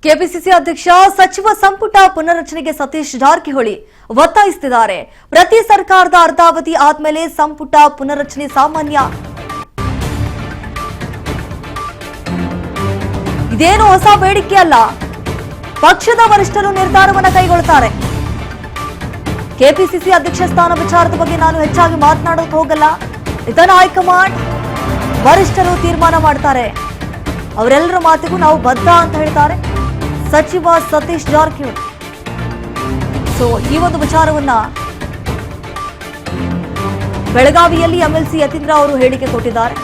KPCC ಅಧ್ಯಕ್ಷ ಸಚಿವ ಸಂಪುಟ ಪುನರ್ರಚನೆಗೆ ಸತೀಶ್ ಜಾರಕಿಹೊಳಿ ಒತ್ತಾಯಿಸುತ್ತಿದ್ದಾರೆ. ಪ್ರತಿ ಸರ್ಕಾರದ ಅರ್ಧಾವಧಿ ಆದ್ಮೇಲೆ ಸಂಪುಟ ಪುನರ್ರಚನೆ ಸಾಮಾನ್ಯ. ಇದೇನು ಹೊಸ ಬೇಡಿಕೆ ಅಲ್ಲ, ಪಕ್ಷದ ವರಿಷ್ಠರು ನಿರ್ಧಾರವನ್ನು ಕೈಗೊಳ್ಳುತ್ತಾರೆ. ಕೆಪಿಸಿಸಿ ಅಧ್ಯಕ್ಷ ಸ್ಥಾನ ವಿಚಾರದ ಬಗ್ಗೆ ನಾನು ಹೆಚ್ಚಾಗಿ ಮಾತನಾಡೋಕೆ ಹೋಗಲ್ಲ. ಇದನ್ನು ಹೈಕಮಾಂಡ್ ವರಿಷ್ಠರು ತೀರ್ಮಾನ ಮಾಡ್ತಾರೆ. ಅವರೆಲ್ಲರ ಮಾತಿಗೂ ನಾವು ಬದ್ಧ ಅಂತ ಹೇಳ್ತಾರೆ ಸಚಿವ ಸತೀಶ್ ಜಾರಕಿಹೊಳಿ. ಈ ಒಂದು ವಿಚಾರವನ್ನ ಬೆಳಗಾವಿಯಲ್ಲಿ ಎಂಎಲ್ಸಿ ಯತೀಂದ್ರ ಅವರು ಹೇಳಿಕೆ ಕೊಟ್ಟಿದ್ದಾರೆ.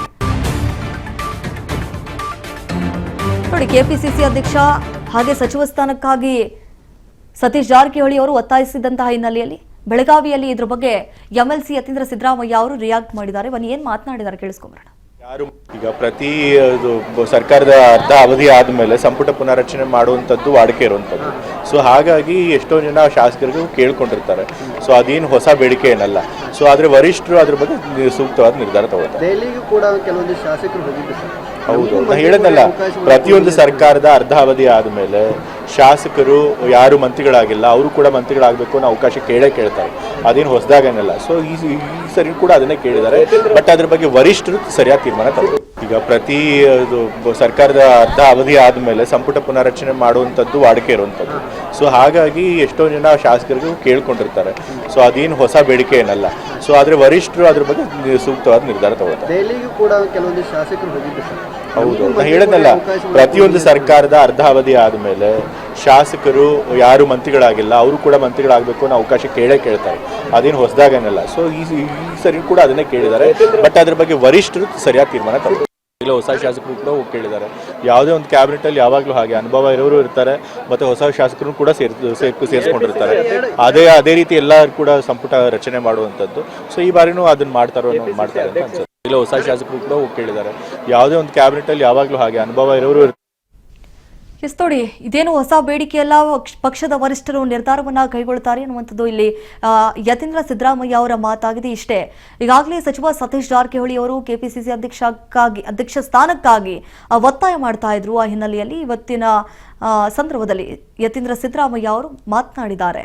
ನೋಡಿ, ಕೆಪಿಸಿಸಿ ಅಧ್ಯಕ್ಷ ಹಾಗೆ ಸಚಿವ ಸ್ಥಾನಕ್ಕಾಗಿ ಸತೀಶ್ ಜಾರಕಿಹೊಳಿ ಅವರು ಒತ್ತಾಯಿಸಿದಂತಹ ಹಿನ್ನೆಲೆಯಲ್ಲಿ ಬೆಳಗಾವಿಯಲ್ಲಿ ಇದ್ರ ಬಗ್ಗೆ ಎಂಎಲ್ಸಿ ಯತೀಂದ್ರ ಸಿದ್ದರಾಮಯ್ಯ ಅವರು ರಿಯಾಕ್ಟ್ ಮಾಡಿದ್ದಾರೆ. ಬನ್ನಿ ಏನ್ ಮಾತನಾಡಿದ್ದಾರೆ ಕೇಳಿಸ್ಕೊಂಬರೋಣ. ಯಾರು ಈಗ ಪ್ರತಿ ಸರ್ಕಾರದ ಅರ್ಧ ಅವಧಿ ಆದಮೇಲೆ ಸಂಪುಟ ಪುನರ್ರಚನೆ ಮಾಡುವಂಥದ್ದು ವಾಡಿಕೆ ಇರುವಂಥದ್ದು. ಸೊ ಹಾಗಾಗಿ ಎಷ್ಟೋ ಜನ ಶಾಸಕರಿಗೂ ಕೇಳ್ಕೊಂಡಿರ್ತಾರೆ. ಸೊ ಅದೇನು ಹೊಸ ಬೇಡಿಕೆ ಏನಲ್ಲ. ಸೊ ಆದರೆ ವರಿಷ್ಠರು ಅದ್ರ ಬಗ್ಗೆ ಸೂಕ್ತವಾದ ನಿರ್ಧಾರ ತಗೊಳ್ತಾರೆ. ದೆಹಲಿಗೂ ಕೂಡ ಕೆಲವೊಂದು ಶಾಸಕರು ಹೋಗಿದ್ದಾರೆ. ಹೌದು, ನಾನು ಹೇಳೋದಲ್ಲ, ಪ್ರತಿಯೊಂದು ಸರ್ಕಾರದ ಅರ್ಧ ಅವಧಿ ಆದಮೇಲೆ ಶಾಸಕರು ಯಾರು ಮಂತ್ರಿಗಳಾಗಿಲ್ಲ ಅವರು ಕೂಡ ಮಂತ್ರಿಗಳಾಗಬೇಕು ಅನ್ನೋ ಅವಕಾಶ ಕೇಳ್ತಾರೆ. ಅದೇನು ಹೊಸದಾಗೇನಲ್ಲ. ಸೊ ಈ ಸರಿ ಕೂಡ ಅದನ್ನೇ ಕೇಳಿದ್ದಾರೆ. ಬಟ್ ಅದ್ರ ಬಗ್ಗೆ ವರಿಷ್ಠರು ಸರಿಯಾದ ತೀರ್ಮಾನ ತಗೊಳ್ತಾರೆ. ಈಗ ಪ್ರತಿ ಸರ್ಕಾರದ ಅರ್ಧ ಅವಧಿ ಆದಮೇಲೆ ಸಂಪುಟ ಪುನರ್ರಚನೆ ಮಾಡುವಂಥದ್ದು ವಾಡಿಕೆ ಇರುವಂಥದ್ದು. ಸೊ ಹಾಗಾಗಿ ಎಷ್ಟೋ ಜನ ಶಾಸಕರಿಗೂ ಕೇಳ್ಕೊಂಡಿರ್ತಾರೆ. ಸೊ ಅದೇನು ಹೊಸ ಬೇಡಿಕೆ ಏನಲ್ಲ. ಸೊ ಆದರೆ ವರಿಷ್ಠರು ಅದ್ರ ಬಗ್ಗೆ ಸೂಕ್ತವಾದ ನಿರ್ಧಾರ ತಗೊಳ್ತಾರೆ. ದೆಹಲಿಗೂ ಕೂಡ ಕೆಲವೊಂದು ಶಾಸಕರು ಹೋಗಿದ್ದಾರೆ. ಹೌದು, ನಾನು ಹೇಳೋದಲ್ಲ, ಪ್ರತಿಯೊಂದು ಸರ್ಕಾರದ ಅರ್ಧ ಅವಧಿ ಆದಮೇಲೆ ಶಾಸಕರು ಯಾರು ಮಂತ್ರಿಗಳಾಗಿಲ್ಲ ಅವರು ಕೂಡ ಮಂತ್ರಿಗಳಾಗಬೇಕು ಅನ್ನೋ ಅವಕಾಶ ಕೇಳ್ತಾರೆ. ಅದೇನು ಹೊಸದಾಗೇನಲ್ಲ. ಸೊ ಈ ಸರಿ ಕೂಡ ಅದನ್ನೇ ಕೇಳಿದ್ದಾರೆ. ಬಟ್ ಅದ್ರ ಬಗ್ಗೆ ವರಿಷ್ಠರು ಸರಿಯಾದ ತೀರ್ಮಾನ ತಗೊಳ್ತಾರೆ. ಇಲ್ಲ, ಹೊಸ ಶಾಸಕರು ಕೂಡ ಹೋಗಿ ಕೇಳಿದ್ದಾರೆ. ಯಾವುದೇ ಒಂದು ಕ್ಯಾಬಿನೆಟಲ್ಲಿ ಯಾವಾಗಲೂ ಹಾಗೆ ಅನುಭವ ಇರೋರು ಇರ್ತಾರೆ, ಮತ್ತು ಹೊಸ ಶಾಸಕರು ಕೂಡ ಸೇರಿಸ್ಕೊಂಡಿರ್ತಾರೆ. ಅದೇ ರೀತಿ ಎಲ್ಲರೂ ಕೂಡ ಸಂಪುಟ ರಚನೆ ಮಾಡುವಂಥದ್ದು. ಸೊ ಈ ಬಾರಿನೂ ಅದನ್ನು ಮಾಡ್ತಾರೆ ಅಂತ ಅನ್ಸುತ್ತೆ. ಇಲ್ಲ, ಹೊಸ ಶಾಸಕರು ಕೂಡ ಹೋಗಿ ಕೇಳಿದ್ದಾರೆ. ಯಾವುದೇ ಒಂದು ಕ್ಯಾಬಿನೆಟಲ್ಲಿ ಯಾವಾಗಲೂ ಹಾಗೆ ಅನುಭವ ಇರೋರು ನೋಡಿ, ಇದೇನು ಹೊಸ ಬೇಡಿಕೆ ಅಲ್ಲ, ಪಕ್ಷದ ವರಿಷ್ಠರು ನಿರ್ಧಾರವನ್ನ ಕೈಗೊಳ್ಳುತ್ತಾರೆ ಅನ್ನುವಂಥದ್ದು ಇಲ್ಲಿ ಯತೀಂದ್ರ ಸಿದ್ದರಾಮಯ್ಯ ಅವರ ಮಾತಾಗಿದೆ. ಇಷ್ಟೇ, ಈಗಾಗಲೇ ಸಚಿವ ಸತೀಶ್ ಜಾರಕಿಹೊಳಿ ಅವರು ಕೆಪಿಸಿಸಿ ಅಧ್ಯಕ್ಷ ಸ್ಥಾನಕ್ಕಾಗಿ ಒತ್ತಾಯ ಮಾಡ್ತಾ ಇದ್ರು. ಆ ಹಿನ್ನೆಲೆಯಲ್ಲಿ ಇವತ್ತಿನ ಸಂದರ್ಭದಲ್ಲಿ ಯತೀಂದ್ರ ಸಿದ್ದರಾಮಯ್ಯ ಅವರು ಮಾತನಾಡಿದ್ದಾರೆ.